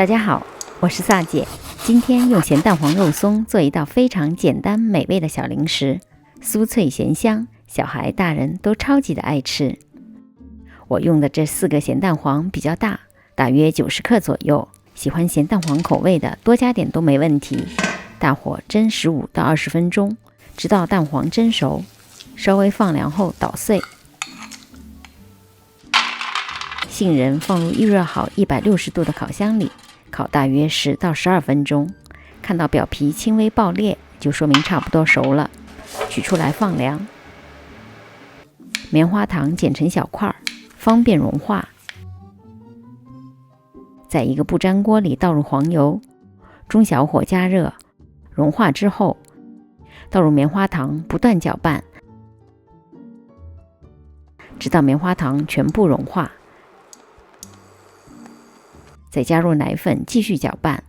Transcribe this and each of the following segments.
大家好，我是萨姐。今天用咸蛋黄肉松做一道非常简单美味的小零食，酥脆咸香，小孩大人都超级的爱吃。我用的这4个咸蛋黄比较大，大约90克左右，喜欢咸蛋黄口味的多加点都没问题。大火蒸15到20分钟，直到蛋黄蒸熟，稍微放凉后捣碎。杏仁放入预热好160度的烤箱里，烤大约10到12分钟，看到表皮轻微爆裂，就说明差不多熟了，取出来放凉。棉花糖剪成小块，方便融化。在一个不粘锅里倒入黄油，中小火加热，融化之后，倒入棉花糖，不断搅拌，直到棉花糖全部融化。再加入奶粉继续搅拌，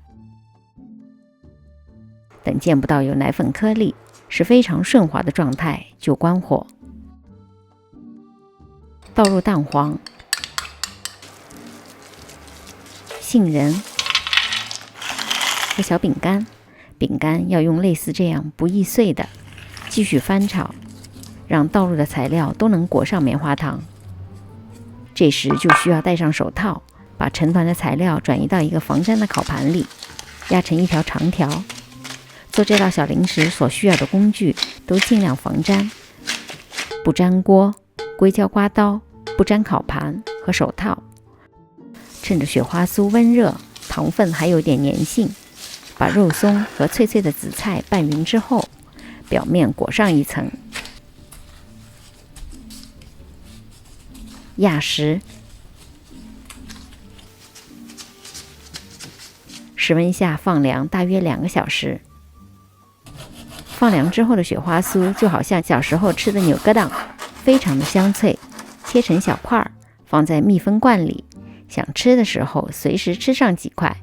等见不到有奶粉颗粒，是非常顺滑的状态，就关火。倒入蛋黄、杏仁和小饼干，饼干要用类似这样不易碎的，继续翻炒，让倒入的材料都能裹上棉花糖。这时就需要戴上手套，把成团的材料转移到一个防粘的烤盘里，压成一条长条。做这道小零食所需要的工具都尽量防粘：不粘锅、硅胶刮刀、不粘烤盘和手套。趁着雪花酥温热，糖分还有点粘性，把肉松和脆脆的紫菜拌匀之后，表面裹上一层。压实，室温下放凉大约2个小时。放凉之后的雪花酥就好像小时候吃的扭疙瘩，非常的香脆。切成小块，放在密封罐里，想吃的时候随时吃上几块。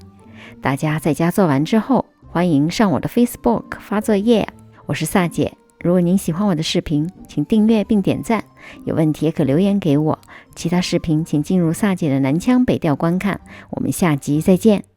大家在家做完之后，欢迎上我的 Facebook 发作业。我是萨姐，如果您喜欢我的视频，请订阅并点赞，有问题也可留言给我。其他视频请进入萨姐的南腔北调观看。我们下集再见。